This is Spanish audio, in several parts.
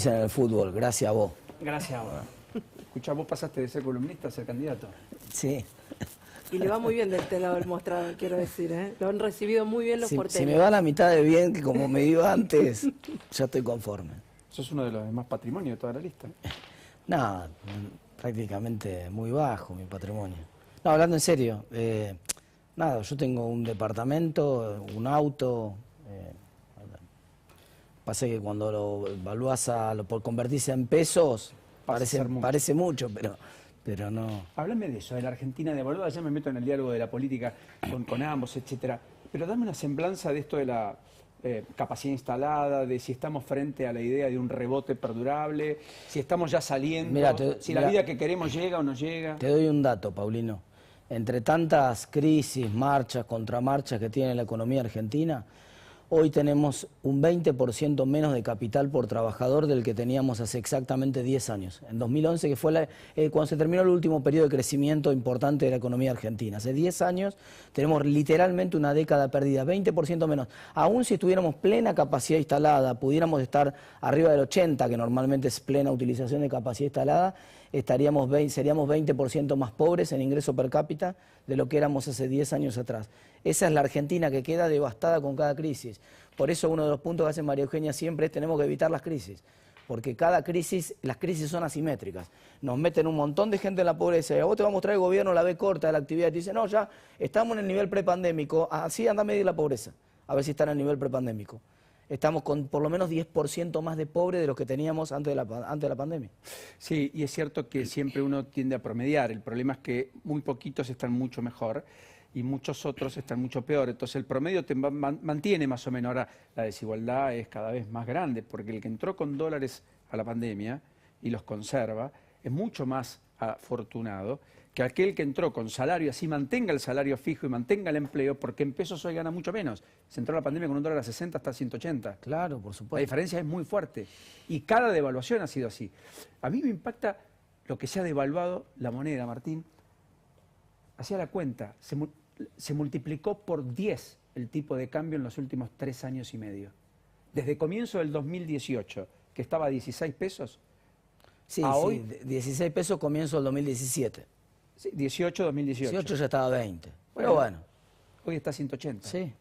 En el fútbol, gracias a vos. Gracias a vos. Escuchá, vos pasaste de ser columnista a ser candidato. Sí. Y le va muy bien del lado del mostrador, quiero decir, ¿eh? Lo han recibido muy bien los porteños. Si me va la mitad de bien, que como me iba antes, ya estoy conforme. Sos uno de los demás patrimonios de toda la lista. Nada, prácticamente muy bajo mi patrimonio. No, hablando en serio, nada, yo tengo un departamento, un auto. Pasa que cuando lo evalúas por convertirse en pesos, parece mucho, pero no. Háblame de eso, de la Argentina devaluada. Ya me meto en el diálogo de la política con ambos, etcétera. Pero dame una semblanza de esto de la capacidad instalada, de si estamos frente a la idea de un rebote perdurable, si estamos ya saliendo, si la vida que queremos llega o no llega. Te doy un dato, Paulino. Entre tantas crisis, marchas, contramarchas que tiene la economía argentina, hoy tenemos un 20% menos de capital por trabajador del que teníamos hace exactamente 10 años. En 2011, que fue cuando se terminó el último periodo de crecimiento importante de la economía argentina. Hace 10 años tenemos literalmente una década perdida, 20% menos. Aún si tuviéramos plena capacidad instalada, pudiéramos estar arriba del 80%, que normalmente es plena utilización de capacidad instalada, seríamos 20% más pobres en ingreso per cápita de lo que éramos hace 10 años atrás. Esa es la Argentina que queda devastada con cada crisis. Por eso uno de los puntos que hace María Eugenia siempre es tenemos que evitar las crisis. Porque cada crisis, las crisis son asimétricas. Nos meten un montón de gente en la pobreza y a vos te va a mostrar el gobierno la B corta de la actividad y te dice, no, ya estamos en el nivel prepandémico, así anda a medir la pobreza, a ver si está en el nivel prepandémico. Estamos con por lo menos 10% más de pobres de los que teníamos antes de la pandemia. Sí, y es cierto que siempre uno tiende a promediar. El problema es que muy poquitos están mucho mejor y muchos otros están mucho peor. Entonces el promedio te mantiene más o menos. Ahora la desigualdad es cada vez más grande porque el que entró con dólares a la pandemia y los conserva es mucho más afortunado que aquel que entró con salario, así mantenga el salario fijo y mantenga el empleo, porque en pesos hoy gana mucho menos. Se entró a la pandemia con un dólar a 60 hasta 180. Claro, por supuesto. La diferencia es muy fuerte. Y cada devaluación ha sido así. A mí me impacta lo que se ha devaluado la moneda, Martín. Hacía la cuenta, se multiplicó por 10 el tipo de cambio en los últimos 3 años y medio. Desde comienzo del 2018, que estaba a 16 pesos, sí, a hoy... 16 pesos comienzo del 2017. Sí, 18, 2018. 18 ya estaba 20. Pero bueno. Hoy está a 180. Sí.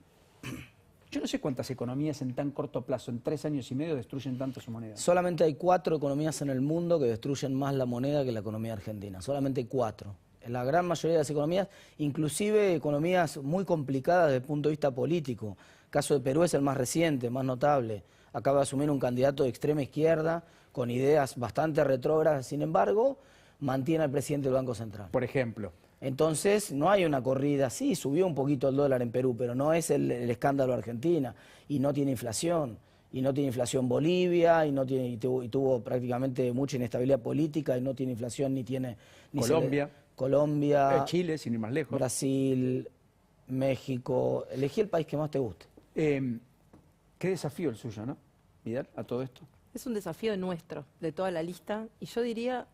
Yo no sé cuántas economías en tan corto plazo, en 3 años y medio, destruyen tanto su moneda. Solamente hay 4 economías en el mundo que destruyen más la moneda que la economía argentina. Solamente hay 4. En la gran mayoría de las economías, inclusive economías muy complicadas desde el punto de vista político. El caso de Perú es el más reciente, más notable. Acaba de asumir un candidato de extrema izquierda con ideas bastante retrógradas. Sin embargo, mantiene al presidente del Banco Central. Por ejemplo. Entonces, no hay una corrida. Sí, subió un poquito el dólar en Perú, pero no es el escándalo de Argentina. Y no tiene inflación. Y no tiene inflación Bolivia, y tuvo prácticamente mucha inestabilidad política, y no tiene inflación ni tiene... Colombia. Chile, sin ir más lejos. Brasil, México. Elegí el país que más te guste. Qué desafío el suyo, ¿no, Vidal, a todo esto? Es un desafío nuestro, de toda la lista, y yo diría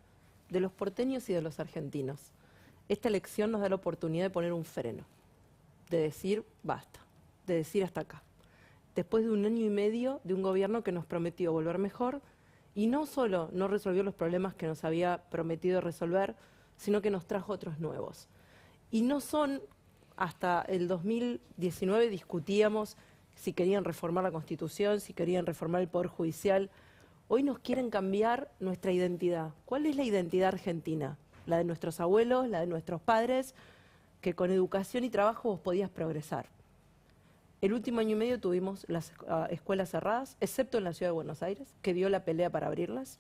de los porteños y de los argentinos. Esta elección nos da la oportunidad de poner un freno, de decir basta, de decir hasta acá. Después de 1 año y medio de un gobierno que nos prometió volver mejor, y no solo no resolvió los problemas que nos había prometido resolver, sino que nos trajo otros nuevos. Y no son, hasta el 2019 discutíamos si querían reformar la Constitución, si querían reformar el Poder Judicial. Hoy nos quieren cambiar nuestra identidad. ¿Cuál es la identidad argentina? La de nuestros abuelos, la de nuestros padres, que con educación y trabajo vos podías progresar. El último año y medio tuvimos las escuelas cerradas, excepto en la Ciudad de Buenos Aires, que dio la pelea para abrirlas,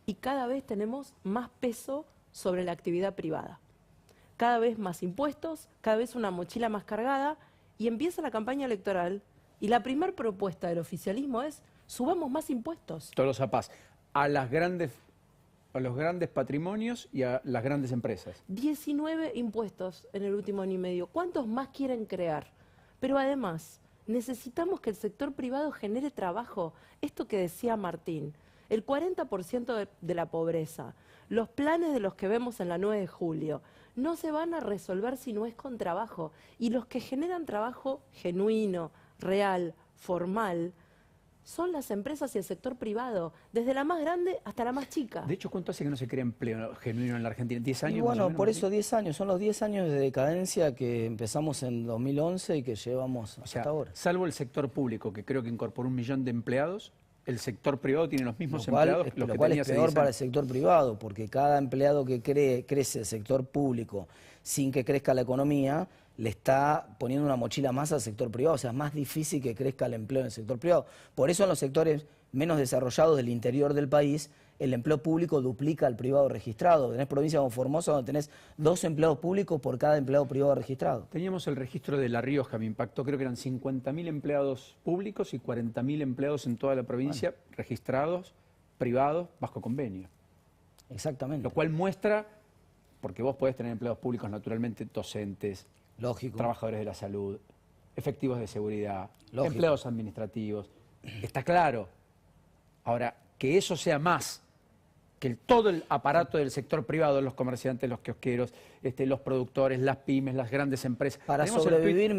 y cada vez tenemos más peso sobre la actividad privada. Cada vez más impuestos, cada vez una mochila más cargada, y empieza la campaña electoral, y la primera propuesta del oficialismo es subamos más impuestos. Todos a paz. A los grandes patrimonios y a las grandes empresas. 19 impuestos en el último año y medio. ¿Cuántos más quieren crear? Pero además, necesitamos que el sector privado genere trabajo. Esto que decía Martín, el 40% de la pobreza, los planes de los que vemos en la 9 de julio, no se van a resolver si no es con trabajo. Y los que generan trabajo genuino, real, formal, son las empresas y el sector privado, desde la más grande hasta la más chica. De hecho, ¿cuánto hace que no se crea empleo genuino en la Argentina? ¿10 años? Y más o bueno, menos, por Martín? eso 10 años, son los 10 años de decadencia que empezamos en 2011 y que llevamos O sea, hasta ahora. salvo el sector público, que creo que incorporó 1 millón de empleados, el sector privado tiene los mismos Lo cual, empleados que los lo que cual tenía es hace peor 10 para el años. sector privado, porque cada empleado que crece el sector público sin que crezca la economía, le está poniendo una mochila más al sector privado. O sea, es más difícil que crezca el empleo en el sector privado. Por eso en los sectores menos desarrollados del interior del país, el empleo público duplica al privado registrado. Tenés provincias como Formosa donde tenés 2 empleados públicos por cada empleado privado registrado. Teníamos el registro de La Rioja, me impactó, creo que eran 50.000 empleados públicos y 40.000 empleados en toda la provincia registrados, privados, bajo convenio. Exactamente. Lo cual muestra, porque vos podés tener empleados públicos naturalmente, docentes, Lógico. trabajadores de la salud, efectivos de seguridad, Lógico. empleados administrativos. Está claro. Ahora, que eso sea más que todo el aparato del sector privado, los comerciantes, los kiosqueros, los productores, las pymes, las grandes empresas. Para Tenemos el sobrevivir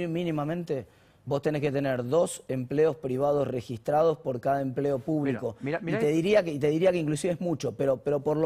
mínimamente, vos tenés que tener 2 empleos privados registrados por cada empleo público. Mira, y te diría que inclusive es mucho, pero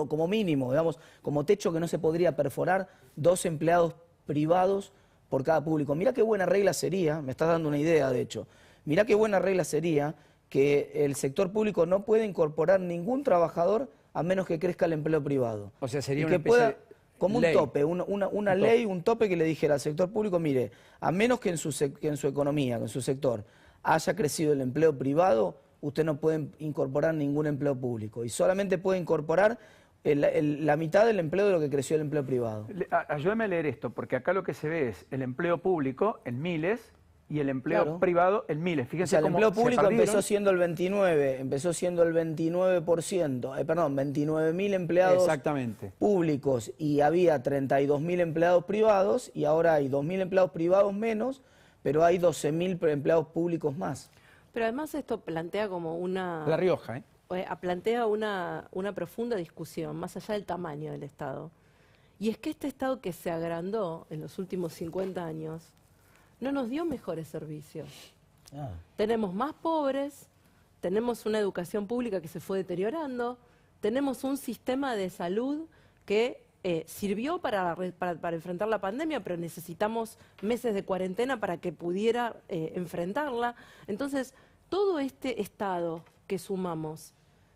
como mínimo, digamos, como techo que no se podría perforar, 2 empleados privados por cada público. Mirá qué buena regla sería, me estás dando una idea de hecho, mirá qué buena regla sería que el sector público no puede incorporar ningún trabajador a menos que crezca el empleo privado. O sea, sería Y una que especie pueda, de como ley. un tope, una ley, un tope que le dijera al sector público, mire, a menos que en su economía, que en su sector, haya crecido el empleo privado, usted no puede incorporar ningún empleo público. Y solamente puede incorporar la mitad del empleo de lo que creció el empleo privado. Ayúdame a leer esto, porque acá lo que se ve es el empleo público en miles y el empleo Claro. privado en miles. O Fíjense sea, el cómo empleo se público perdieron. empezó siendo el 29%, 29.000 empleados Exactamente. públicos y había 32.000 empleados privados y ahora hay 2.000 empleados privados menos, pero hay 12.000 empleados públicos más. Pero además esto plantea como La Rioja, ¿eh? plantea una profunda discusión, más allá del tamaño del Estado. Y es que este Estado que se agrandó en los últimos 50 años, no nos dio mejores servicios. Ah. Tenemos más pobres, tenemos una educación pública que se fue deteriorando, tenemos un sistema de salud que sirvió para enfrentar la pandemia, pero necesitamos meses de cuarentena para que pudiera enfrentarla. Entonces, todo este Estado que sumamos,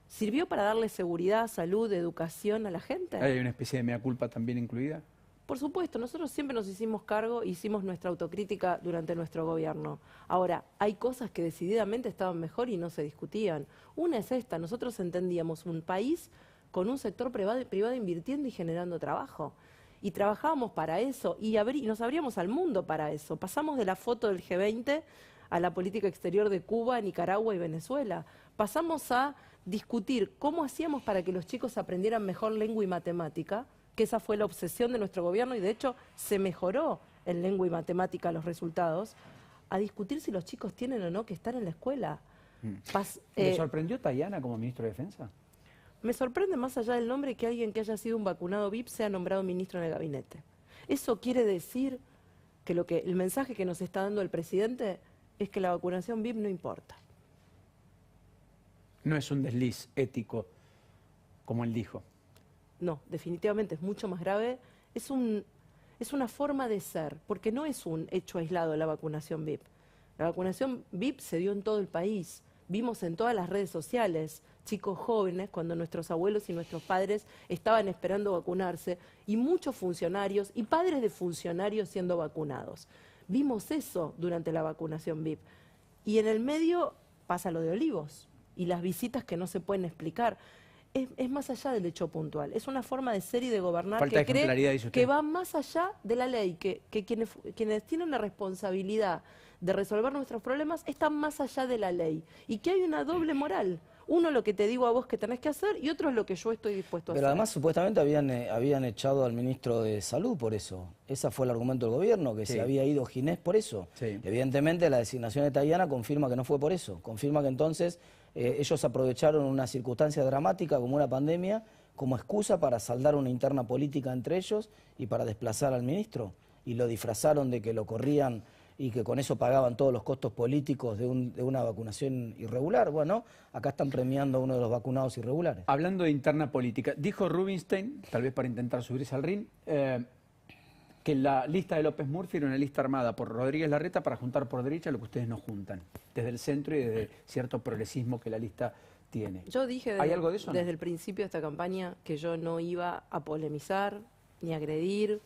¿sirvió para darle seguridad, salud, educación a la gente? ¿Hay una especie de mea culpa también incluida? Por supuesto, nosotros siempre nos hicimos cargo, hicimos nuestra autocrítica durante nuestro gobierno. Ahora, hay cosas que decididamente estaban mejor y no se discutían. Una es esta, nosotros entendíamos un país con un sector privado invirtiendo y generando trabajo. Y trabajábamos para eso y nos abríamos al mundo para eso. Pasamos de la foto del G20 a la política exterior de Cuba, Nicaragua y Venezuela. Pasamos a discutir cómo hacíamos para que los chicos aprendieran mejor lengua y matemática, que esa fue la obsesión de nuestro gobierno y de hecho se mejoró en lengua y matemática los resultados, a discutir si los chicos tienen o no que estar en la escuela. ¿Le sorprendió Tayana como ministro de Defensa? Me sorprende más allá del nombre que alguien que haya sido un vacunado VIP sea nombrado ministro en el gabinete. Eso quiere decir que el mensaje que nos está dando el presidente es que la vacunación VIP no importa. No es un desliz ético, como él dijo. No, definitivamente es mucho más grave. Es una forma de ser, porque no es un hecho aislado la vacunación VIP. La vacunación VIP se dio en todo el país. Vimos en todas las redes sociales chicos jóvenes cuando nuestros abuelos y nuestros padres estaban esperando vacunarse y muchos funcionarios y padres de funcionarios siendo vacunados. Vimos eso durante la vacunación VIP. Y en el medio pasa lo de Olivos y las visitas que no se pueden explicar. Es más allá del hecho puntual, es una forma de ser y de gobernar Falta de que ejemplaridad, cree dice usted. que va más allá de la ley, que quienes tienen la responsabilidad de resolver nuestros problemas están más allá de la ley y que hay una doble moral. Uno lo que te digo a vos que tenés que hacer y otro es lo que yo estoy dispuesto a hacer. Pero además supuestamente habían echado al ministro de Salud por eso. Ese fue el argumento del gobierno, que Sí. se había ido Ginés por eso. Sí. Evidentemente la designación de Tayana confirma que no fue por eso. Confirma que entonces ellos aprovecharon una circunstancia dramática como una pandemia como excusa para saldar una interna política entre ellos y para desplazar al ministro. Y lo disfrazaron de que lo corrían y que con eso pagaban todos los costos políticos de una vacunación irregular. Bueno, acá están premiando a uno de los vacunados irregulares. Hablando de interna política, dijo Rubinstein, tal vez para intentar subirse al ring, que la lista de López Murphy era una lista armada por Rodríguez Larreta para juntar por derecha lo que ustedes no juntan, desde el centro y desde cierto progresismo que la lista tiene. Yo dije ¿Hay algo de eso, desde no? el principio de esta campaña que yo no iba a polemizar, ni a agredir,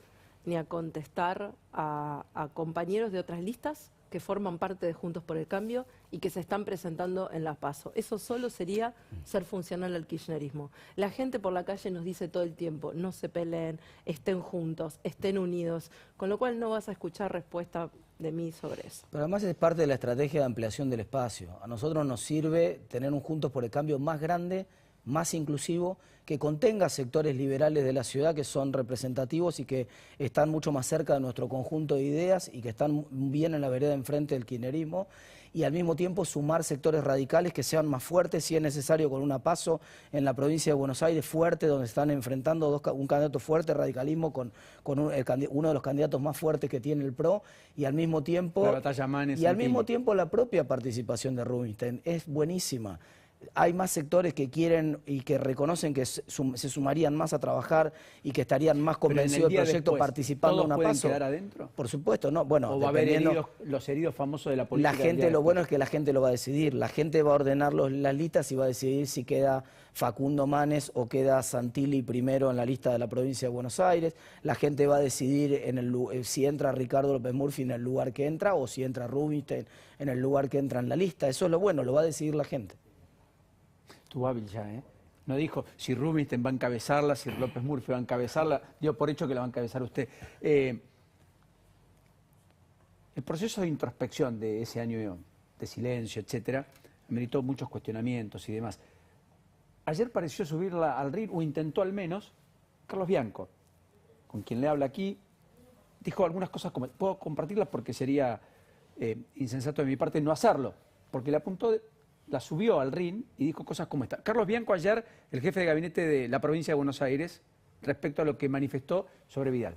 ni a contestar a compañeros de otras listas que forman parte de Juntos por el Cambio y que se están presentando en las PASO. Eso solo sería ser funcional al kirchnerismo. La gente por la calle nos dice todo el tiempo, no se peleen, estén juntos, estén unidos, con lo cual no vas a escuchar respuesta de mí sobre eso. Pero además es parte de la estrategia de ampliación del espacio. A nosotros nos sirve tener un Juntos por el Cambio más grande, más inclusivo, que contenga sectores liberales de la ciudad que son representativos y que están mucho más cerca de nuestro conjunto de ideas y que están bien en la vereda enfrente del kirchnerismo, y al mismo tiempo sumar sectores radicales que sean más fuertes, si es necesario, con una PASO en la provincia de Buenos Aires fuerte, donde están enfrentando un candidato fuerte, radicalismo, con uno de los candidatos más fuertes que tiene el PRO, y al mismo tiempo, La batalla Manes, la propia participación de Rubinstein es buenísima. Hay más sectores que quieren y que reconocen que se sumarían más a trabajar y que estarían más convencidos del proyecto después, participando en una ¿todos PASO. pueden quedar adentro? Por supuesto, no. Bueno, ¿O va a haber los heridos famosos de la política? La gente, lo bueno es que la gente lo va a decidir. La gente va a ordenar las listas y va a decidir si queda Facundo Manes o queda Santilli primero en la lista de la provincia de Buenos Aires. La gente va a decidir si entra Ricardo López Murphy en el lugar que entra o si entra Rubinstein en el lugar que entra en la lista. Eso es lo bueno, lo va a decidir la gente. Estuvo hábil ya, ¿eh? No dijo si Rubinstein va a encabezarla, si López Murphy va a encabezarla, dio por hecho que la va a encabezar usted. El proceso de introspección de ese año de silencio, etcétera, meritó muchos cuestionamientos y demás. Ayer pareció subirla al ring, o intentó al menos, Carlos Bianco, con quien le habla aquí, dijo algunas cosas, puedo compartirlas porque sería insensato de mi parte no hacerlo, porque le apuntó... La subió al ring y dijo cosas como esta. Carlos Bianco ayer, el jefe de gabinete de la provincia de Buenos Aires, respecto a lo que manifestó sobre Vidal.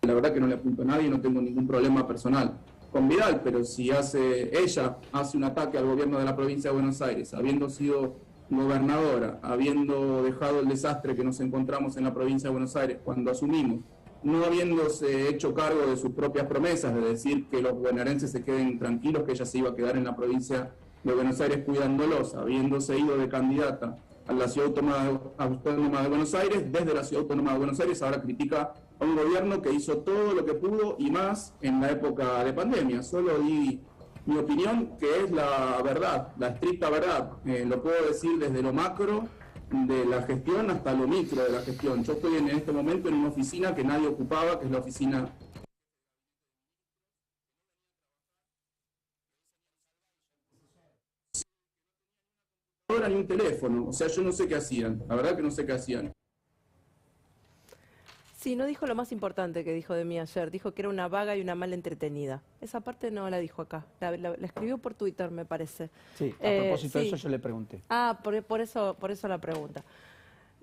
La verdad que no le apunto a nadie, no tengo ningún problema personal con Vidal, pero si ella hace un ataque al gobierno de la provincia de Buenos Aires, habiendo sido gobernadora, habiendo dejado el desastre que nos encontramos en la provincia de Buenos Aires cuando asumimos, no habiéndose hecho cargo de sus propias promesas de decir que los bonaerenses se queden tranquilos, que ella se iba a quedar en la provincia de Buenos Aires cuidándolos, habiéndose ido de candidata a la Ciudad Autónoma de Buenos Aires, desde la Ciudad Autónoma de Buenos Aires ahora critica a un gobierno que hizo todo lo que pudo y más en la época de pandemia. Solo di mi opinión, que es la verdad, la estricta verdad. Lo puedo decir desde lo macro de la gestión hasta lo micro de la gestión. Yo estoy en este momento en una oficina que nadie ocupaba, que es la oficina... ni un teléfono, o sea, yo no sé qué hacían, la verdad que no sé qué hacían. Sí, no dijo lo más importante que dijo de mí ayer, dijo que era una vaga y una mal entretenida. Esa parte no la dijo acá, la escribió por Twitter, me parece. Sí, a propósito de eso yo le pregunté. Ah, por eso la pregunta.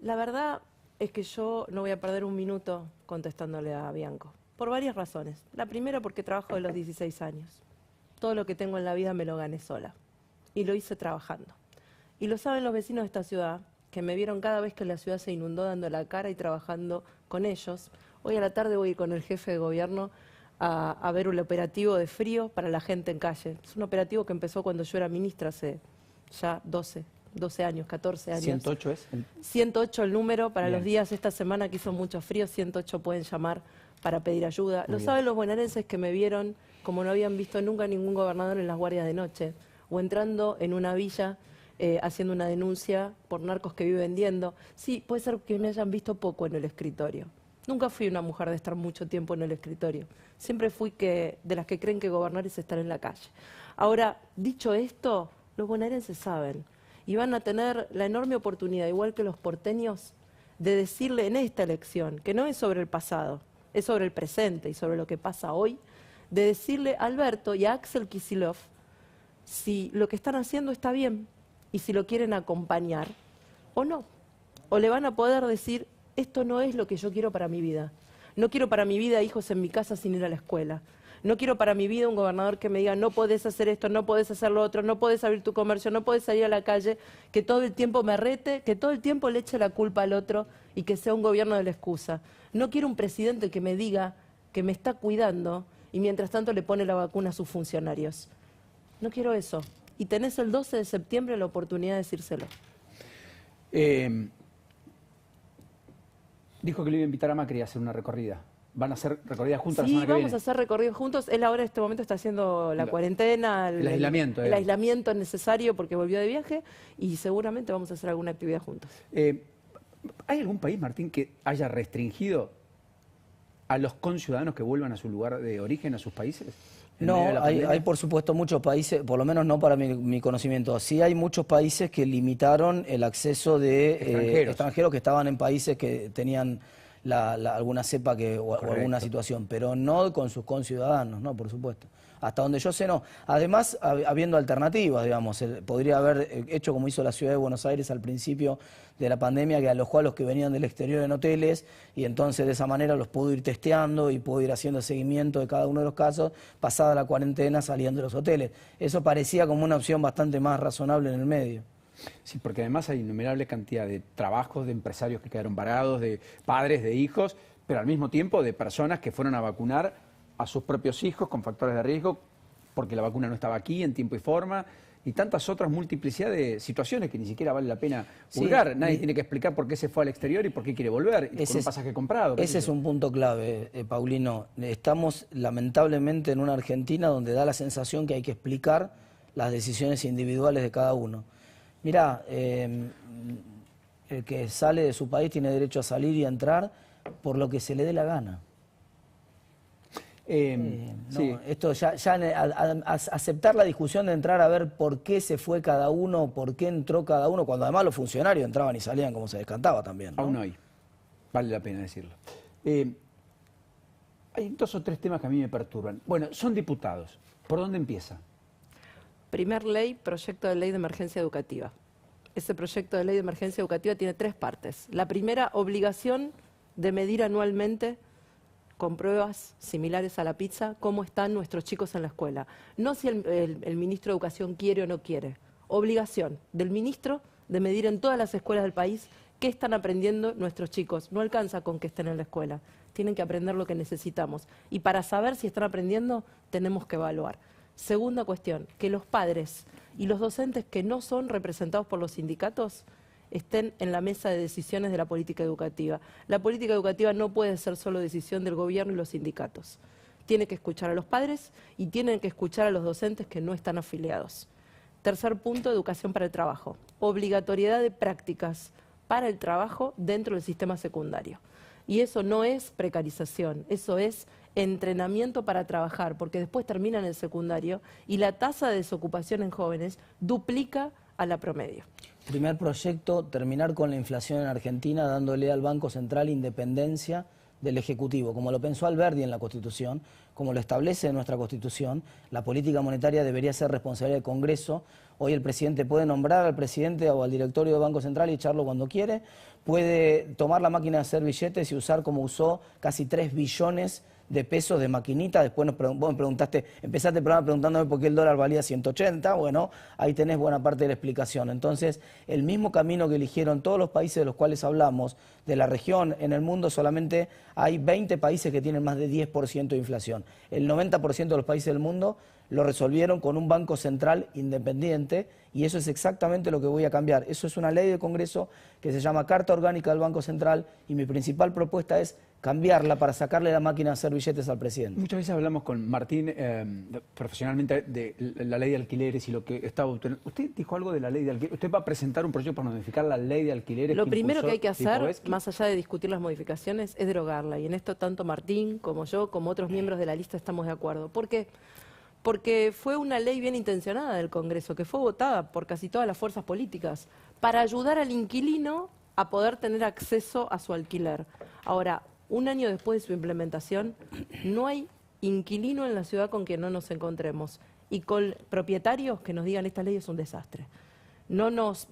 La verdad es que yo no voy a perder un minuto contestándole a Bianco, por varias razones. La primera, porque trabajo de los 16 años. Todo lo que tengo en la vida me lo gané sola, y lo hice trabajando. Y lo saben los vecinos de esta ciudad, que me vieron cada vez que la ciudad se inundó dando la cara y trabajando con ellos. Hoy a la tarde voy a ir con el jefe de gobierno a ver un operativo de frío para la gente en calle. Es un operativo que empezó cuando yo era ministra hace ya 12 años, 14 años. ¿108 es? 108 el número para Bien. los días esta semana que hizo mucho frío, 108 pueden llamar para pedir ayuda. Lo saben los bonaerenses que me vieron como no habían visto nunca ningún gobernador en las guardias de noche o entrando en una villa haciendo una denuncia por narcos que vive vendiendo. Sí, puede ser que me hayan visto poco en el escritorio. Nunca fui una mujer de estar mucho tiempo en el escritorio. Siempre fui de las que creen que gobernar es estar en la calle. Ahora, dicho esto, los bonaerenses saben y van a tener la enorme oportunidad, igual que los porteños, de decirle en esta elección, que no es sobre el pasado, es sobre el presente y sobre lo que pasa hoy, de decirle a Alberto y a Axel Kicillof si lo que están haciendo está bien, y si lo quieren acompañar o no. O le van a poder decir, esto no es lo que yo quiero para mi vida. No quiero para mi vida hijos en mi casa sin ir a la escuela. No quiero para mi vida un gobernador que me diga no podés hacer esto, no podés hacer lo otro, no podés abrir tu comercio, no podés salir a la calle, que todo el tiempo me rete, que todo el tiempo le eche la culpa al otro y que sea un gobierno de la excusa. No quiero un presidente que me diga que me está cuidando y mientras tanto le pone la vacuna a sus funcionarios. No quiero eso. Y tenés el 12 de septiembre la oportunidad de decírselo. Dijo que le iba a invitar a Macri a hacer una recorrida. ¿Van a hacer recorridas juntas la Sí, semana que viene? vamos a hacer recorridos juntos. Él ahora en este momento está haciendo la cuarentena, el aislamiento. El aislamiento necesario porque volvió de viaje y seguramente vamos a hacer alguna actividad juntos. ¿Hay algún país, Martín, que haya restringido a los conciudadanos que vuelvan a su lugar de origen, a sus países? No, hay por supuesto muchos países, por lo menos no para mi conocimiento, sí hay muchos países que limitaron el acceso de extranjeros que estaban en países que tenían alguna cepa o alguna situación, pero no con sus conciudadanos, no, por supuesto. Hasta donde yo sé, no. Además, habiendo alternativas, digamos, podría haber hecho como hizo la ciudad de Buenos Aires al principio de la pandemia, que alojó a los que venían del exterior en hoteles y entonces de esa manera los pudo ir testeando y pudo ir haciendo seguimiento de cada uno de los casos, pasada la cuarentena saliendo de los hoteles. Eso parecía como una opción bastante más razonable en el medio. Sí, porque además hay innumerable cantidad de trabajos, de empresarios que quedaron varados, de padres, de hijos, pero al mismo tiempo de personas que fueron a vacunar a sus propios hijos con factores de riesgo porque la vacuna no estaba aquí en tiempo y forma y tantas otras multiplicidad de situaciones que ni siquiera vale la pena juzgar. Nadie tiene que explicar por qué se fue al exterior y por qué quiere volver, con un pasaje comprado. Ese es un punto clave, Paulino. Estamos lamentablemente en una Argentina donde da la sensación que hay que explicar las decisiones individuales de cada uno. Mirá, el que sale de su país tiene derecho a salir y a entrar por lo que se le dé la gana. Esto aceptar la discusión de entrar a ver por qué se fue cada uno, por qué entró cada uno, cuando además los funcionarios entraban y salían como se les cantaba también, ¿no? Aún hoy, vale la pena decirlo. Hay 2 o 3 temas que a mí me perturban. Bueno, son diputados. ¿Por dónde empieza? Primer ley, proyecto de ley de emergencia educativa. Ese proyecto de ley de emergencia educativa tiene 3 partes. La primera, obligación de medir anualmente con pruebas similares a la pizza cómo están nuestros chicos en la escuela. No si el ministro de Educación quiere o no quiere. Obligación del ministro de medir en todas las escuelas del país qué están aprendiendo nuestros chicos. No alcanza con que estén en la escuela. Tienen que aprender lo que necesitamos. Y para saber si están aprendiendo, tenemos que evaluar. Segunda cuestión, que los padres y los docentes que no son representados por los sindicatos estén en la mesa de decisiones de la política educativa. La política educativa no puede ser solo decisión del gobierno y los sindicatos. Tiene que escuchar a los padres y tienen que escuchar a los docentes que no están afiliados. Tercer punto, educación para el trabajo. Obligatoriedad de prácticas para el trabajo dentro del sistema secundario. Y eso no es precarización, eso es entrenamiento para trabajar, porque después terminan el secundario y la tasa de desocupación en jóvenes duplica a la promedio. Primer proyecto, terminar con la inflación en Argentina, dándole al Banco Central independencia del Ejecutivo, como lo pensó Alberdi en la Constitución, como lo establece nuestra Constitución. La política monetaria debería ser responsabilidad del Congreso. Hoy el presidente puede nombrar al presidente o al directorio del Banco Central y echarlo cuando quiere, puede tomar la máquina de hacer billetes y usar como usó casi 3 billones de pesos de maquinita. Después vos me preguntaste, empezaste el programa preguntándome por qué el dólar valía 180, bueno, ahí tenés buena parte de la explicación. Entonces, el mismo camino que eligieron todos los países de los cuales hablamos, de la región, en el mundo solamente hay 20 países que tienen más de 10% de inflación. El 90% de los países del mundo lo resolvieron con un banco central independiente y eso es exactamente lo que voy a cambiar. Eso es una ley del Congreso que se llama Carta Orgánica del Banco Central y mi principal propuesta es cambiarla para sacarle la máquina de hacer billetes al presidente. Muchas veces hablamos con Martín profesionalmente de la ley de alquileres y lo que estaba obteniendo. ¿Usted dijo algo de la ley de alquileres? ¿Usted va a presentar un proyecto para modificar la ley de alquileres? Lo primero que hay que hacer, más allá de discutir las modificaciones, es derogarla. Y en esto tanto Martín como yo, como otros miembros de la lista, estamos de acuerdo. ¿Por qué? Porque fue una ley bien intencionada del Congreso, que fue votada por casi todas las fuerzas políticas, para ayudar al inquilino a poder tener acceso a su alquiler. Ahora, un año después de su implementación, no hay inquilino en la ciudad con quien no nos encontremos. Y con propietarios que nos digan esta ley es un desastre. no nos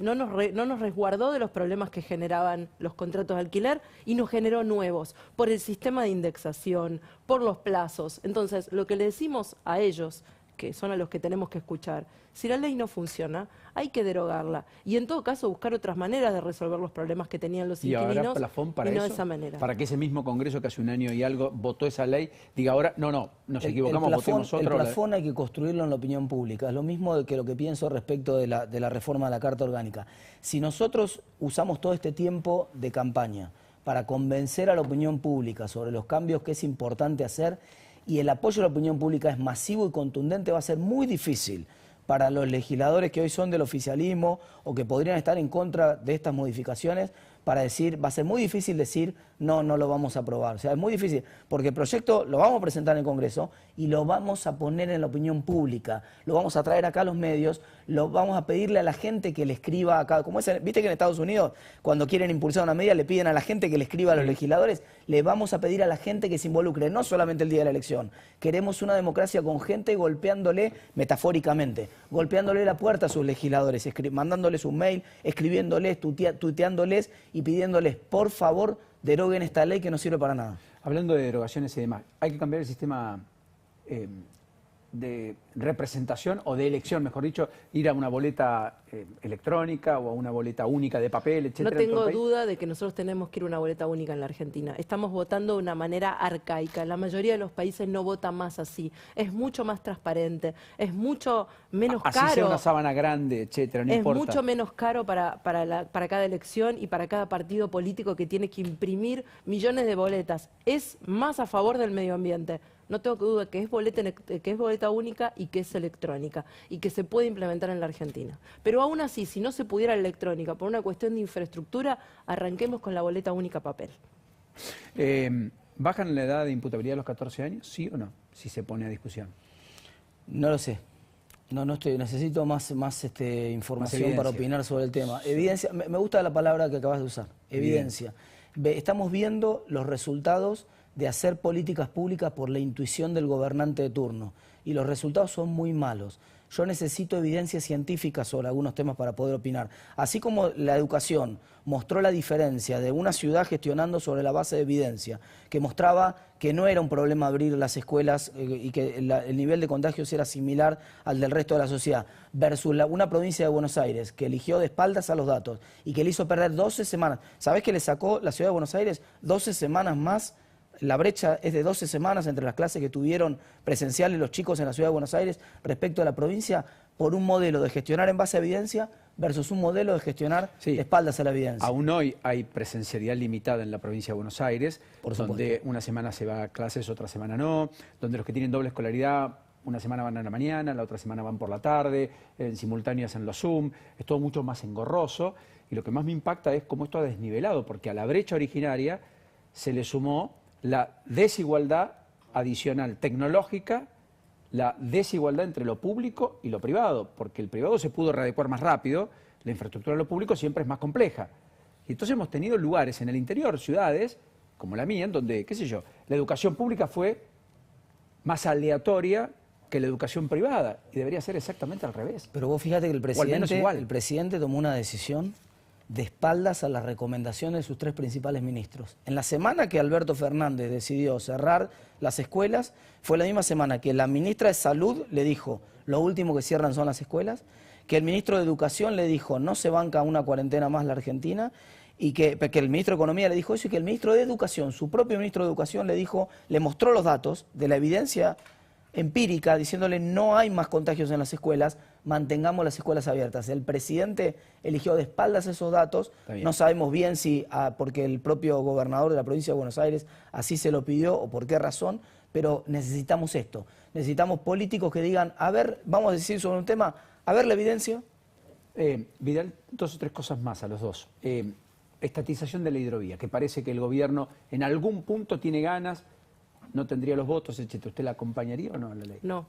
resguardó de los problemas que generaban los contratos de alquiler y nos generó nuevos por el sistema de indexación, por los plazos. Entonces, lo que le decimos a ellos, que son a los que tenemos que escuchar, si la ley no funciona, hay que derogarla y en todo caso buscar otras maneras de resolver los problemas que tenían los inquilinos y ahora plafón para y no eso, de esa manera. Para que ese mismo Congreso que hace un año y algo votó esa ley, diga ahora, nos equivocamos, votemos otro. El plafón hay que construirlo en la opinión pública. Es lo mismo que lo que pienso respecto de la reforma de la Carta Orgánica. Si nosotros usamos todo este tiempo de campaña para convencer a la opinión pública sobre los cambios que es importante hacer y el apoyo de la opinión pública es masivo y contundente, va a ser muy difícil para los legisladores que hoy son del oficialismo o que podrían estar en contra de estas modificaciones, para decir, va a ser muy difícil decir, no lo vamos a aprobar. O sea, es muy difícil, porque el proyecto lo vamos a presentar en el Congreso y lo vamos a poner en la opinión pública, lo vamos a traer acá a los medios, lo vamos a pedirle a la gente que le escriba acá. Como viste que en Estados Unidos, cuando quieren impulsar una medida, le piden a la gente que le escriba a los legisladores, le vamos a pedir a la gente que se involucre, no solamente el día de la elección. Queremos una democracia con gente golpeándole, metafóricamente, golpeándole la puerta a sus legisladores, mandándoles un mail, escribiéndoles, tuiteándoles y pidiéndoles, por favor, deroguen esta ley que no sirve para nada. Hablando de derogaciones y demás, hay que cambiar el sistema de representación o de elección, mejor dicho, ir a una boleta electrónica o a una boleta única de papel, etcétera. No tengo duda de que nosotros tenemos que ir a una boleta única en la Argentina. Estamos votando de una manera arcaica. La mayoría de los países no votan más así. Es mucho más transparente, es mucho menos caro. Así sea una sábana grande, etcétera, no importa. Es mucho menos caro para cada elección y para cada partido político que tiene que imprimir millones de boletas. Es más a favor del medio ambiente. No tengo duda que es boleta única y que es electrónica y que se puede implementar en la Argentina. Pero aún así, si no se pudiera la electrónica por una cuestión de infraestructura, arranquemos con la boleta única papel. ¿Bajan la edad de imputabilidad a los 14 años? ¿Sí o no? Si se pone a discusión. No lo sé. No estoy. Necesito más información para opinar sobre el tema. Evidencia. Me gusta la palabra que acabas de usar. Evidencia. Estamos viendo los resultados de hacer políticas públicas por la intuición del gobernante de turno. Y los resultados son muy malos. Yo necesito evidencia científica sobre algunos temas para poder opinar. Así como la educación mostró la diferencia de una ciudad gestionando sobre la base de evidencia, que mostraba que no era un problema abrir las escuelas y que el nivel de contagios era similar al del resto de la sociedad, versus una provincia de Buenos Aires que eligió de espaldas a los datos y que le hizo perder 12 semanas. ¿Sabés que le sacó la ciudad de Buenos Aires 12 semanas más? La brecha es de 12 semanas entre las clases que tuvieron presenciales los chicos en la Ciudad de Buenos Aires respecto a la provincia, por un modelo de gestionar en base a evidencia versus un modelo de gestionar de espaldas a la evidencia. Aún hoy hay presencialidad limitada en la provincia de Buenos Aires, donde una semana se va a clases, otra semana no, donde los que tienen doble escolaridad una semana van a la mañana, la otra semana van por la tarde, en simultáneo hacen los Zoom, es todo mucho más engorroso, y lo que más me impacta es cómo esto ha desnivelado, porque a la brecha originaria se le sumó la desigualdad adicional tecnológica, la desigualdad entre lo público y lo privado, porque el privado se pudo readecuar más rápido, la infraestructura de lo público siempre es más compleja. Y entonces hemos tenido lugares en el interior, ciudades, como la mía, en donde, qué sé yo, la educación pública fue más aleatoria que la educación privada, y debería ser exactamente al revés. Pero vos fíjate que el presidente tomó una decisión de espaldas a las recomendaciones de sus tres principales ministros. En la semana que Alberto Fernández decidió cerrar las escuelas, fue la misma semana que la ministra de Salud le dijo, lo último que cierran son las escuelas, que el ministro de Educación le dijo, no se banca una cuarentena más la Argentina, y que el ministro de Economía le dijo eso, y que el ministro de Educación, su propio ministro de Educación, le mostró los datos de la evidencia empírica, diciéndole no hay más contagios en las escuelas, mantengamos las escuelas abiertas. El presidente eligió de espaldas esos datos, no sabemos bien si porque el propio gobernador de la provincia de Buenos Aires así se lo pidió o por qué razón, pero necesitamos esto, necesitamos políticos que digan, a ver, vamos a decir sobre un tema, a ver la evidencia. Vidal, dos o tres cosas más a los dos. Estatización de la hidrovía, que parece que el gobierno en algún punto tiene ganas, no tendría los votos, etc. ¿Usted la acompañaría o no a la ley? No.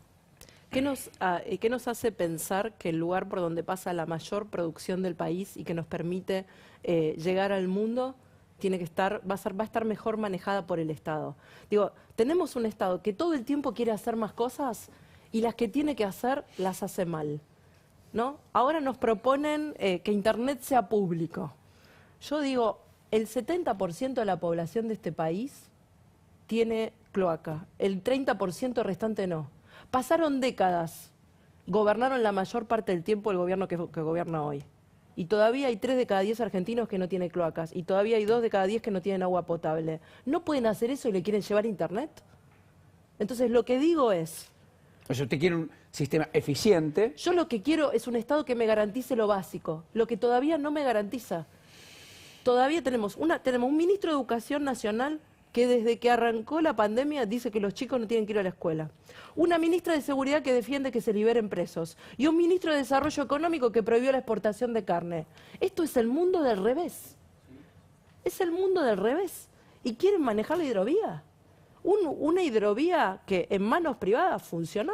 ¿Qué nos hace pensar que el lugar por donde pasa la mayor producción del país y que nos permite llegar al mundo va a estar mejor manejada por el Estado? Digo, tenemos un Estado que todo el tiempo quiere hacer más cosas y las que tiene que hacer las hace mal. ¿no? Ahora nos proponen que Internet sea público. Yo digo, el 70% de la población de este país tiene cloaca, el 30% restante no. Pasaron décadas, gobernaron la mayor parte del tiempo el gobierno que gobierna hoy. Y todavía hay 3 de cada 10 argentinos que no tienen cloacas. Y todavía hay 2 de cada 10 que no tienen agua potable. ¿No pueden hacer eso y le quieren llevar Internet? Entonces, lo que digo es... O sea, usted quiere un sistema eficiente. Yo lo que quiero es un Estado que me garantice lo básico, lo que todavía no me garantiza. Todavía tenemos un ministro de Educación Nacional que desde que arrancó la pandemia dice que los chicos no tienen que ir a la escuela. Una ministra de Seguridad que defiende que se liberen presos. Y un ministro de Desarrollo Económico que prohibió la exportación de carne. Esto es el mundo del revés. Es el mundo del revés. ¿Y quieren manejar la hidrovía? Una hidrovía que en manos privadas funcionó.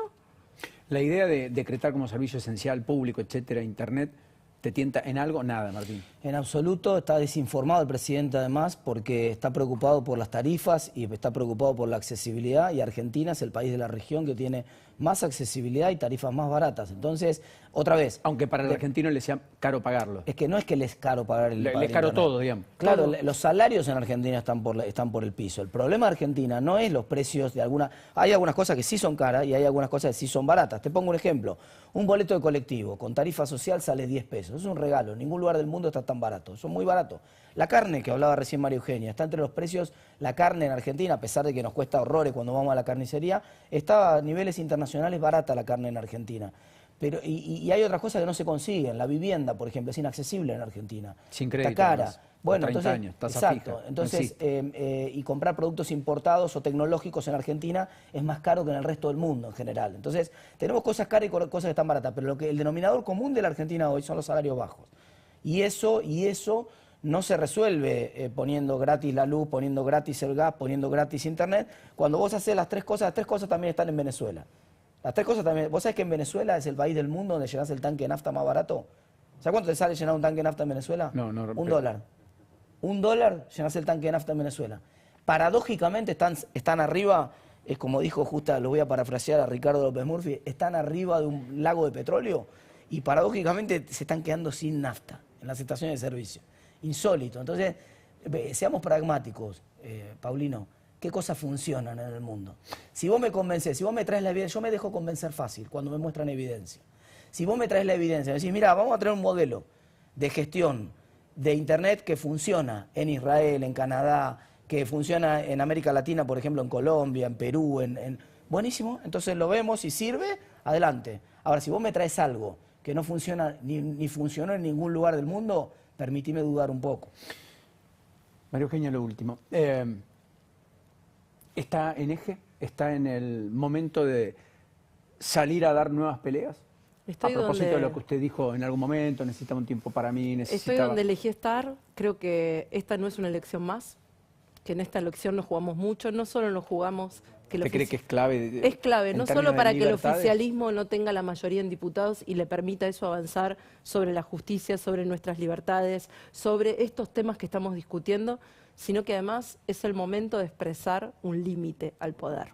La idea de decretar como servicio esencial, público, etcétera, Internet, ¿te tienta en algo? Nada, Martín. En absoluto, está desinformado el presidente además porque está preocupado por las tarifas y está preocupado por la accesibilidad, y Argentina es el país de la región que tiene más accesibilidad y tarifas más baratas. Entonces, otra vez... Aunque para el argentino le sea caro pagarlo. Es que no es que le es caro pagar el Le es caro Internet. todo, digamos. Claro, Todo. los salarios en Argentina están por el piso. El problema de Argentina no es los precios de alguna... Hay algunas cosas que sí son caras y hay algunas cosas que sí son baratas. Te pongo un ejemplo. Un boleto de colectivo con tarifa social sale 10 pesos. Es un regalo. En ningún lugar del mundo está tan barato. Son muy baratos. La carne, que hablaba recién María Eugenia, está entre los precios. La carne en Argentina, a pesar de que nos cuesta horrores cuando vamos a la carnicería, está a niveles internacionales barata la carne en Argentina. Pero, y hay otras cosas que no se consiguen. La vivienda, por ejemplo, es inaccesible en Argentina. Sin crédito, está cara. además. Bueno, 30 entonces, años, tasa exacto. fija, Entonces, y comprar productos importados o tecnológicos en Argentina es más caro que en el resto del mundo en general. Entonces, tenemos cosas caras y cosas que están baratas, pero el denominador común de la Argentina hoy son los salarios bajos. Y eso no se resuelve poniendo gratis la luz, poniendo gratis el gas, poniendo gratis Internet. Cuando vos haces las tres cosas también están en Venezuela. Las 3 cosas también. ¿Vos sabés que en Venezuela es el país del mundo donde llenás el tanque de nafta más barato? ¿Sabés cuánto te sale llenar un tanque de nafta en Venezuela? No. $1. $1 llenás el tanque de nafta en Venezuela. Paradójicamente están arriba, es como dijo justo, lo voy a parafrasear a Ricardo López Murphy, están arriba de un lago de petróleo y paradójicamente se están quedando sin nafta en las estaciones de servicio. Insólito. Entonces, seamos pragmáticos, Paulino. ¿Qué cosas funcionan en el mundo? Si vos me convences, si vos me traes la evidencia, yo me dejo convencer fácil cuando me muestran evidencia. Si vos me traes la evidencia, me decís, mira, vamos a traer un modelo de gestión de Internet que funciona en Israel, en Canadá, que funciona en América Latina, por ejemplo, en Colombia, en Perú, buenísimo, entonces lo vemos y sirve, adelante. Ahora, si vos me traes algo que no funciona ni funcionó en ningún lugar del mundo, permitime dudar un poco. María Eugenia, lo último. ¿Está en eje? ¿Está en el momento de salir a dar nuevas peleas? Estoy a propósito donde... de lo que usted dijo en algún momento, necesitaba un tiempo para mí, necesitaba... Estoy donde elegí estar. Creo que esta no es una elección más, que en esta elección nos jugamos mucho. No solo nos jugamos... ¿Usted cree que es clave? Es clave, en no términos solo de para que el libertades? oficialismo no tenga la mayoría en diputados y le permita eso avanzar sobre la justicia, sobre nuestras libertades, sobre estos temas que estamos discutiendo, sino que además es el momento de expresar un límite al poder.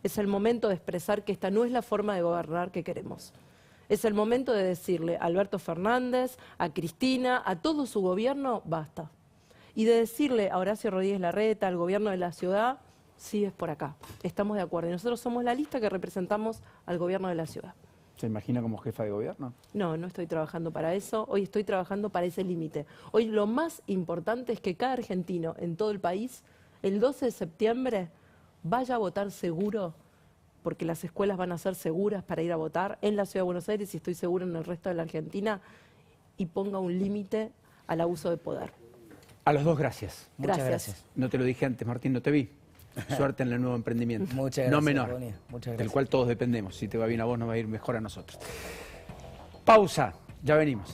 Es el momento de expresar que esta no es la forma de gobernar que queremos. Es el momento de decirle a Alberto Fernández, a Cristina, a todo su gobierno, basta. Y de decirle a Horacio Rodríguez Larreta, al gobierno de la ciudad, sí, es por acá. Estamos de acuerdo. Y nosotros somos la lista que representamos al gobierno de la ciudad. ¿Se imagina como jefa de gobierno? No, no estoy trabajando para eso. Hoy estoy trabajando para ese límite. Hoy lo más importante es que cada argentino en todo el país, el 12 de septiembre, vaya a votar seguro, porque las escuelas van a ser seguras para ir a votar en la Ciudad de Buenos Aires y estoy seguro en el resto de la Argentina, y ponga un límite al abuso de poder. A los dos, gracias. Muchas gracias. No te lo dije antes, Martín, no te vi. Suerte en el nuevo emprendimiento. Muchas gracias, no menor, Bonilla. Muchas gracias. del cual todos dependemos. Si te va bien a vos, nos va a ir mejor a nosotros. Pausa, ya venimos.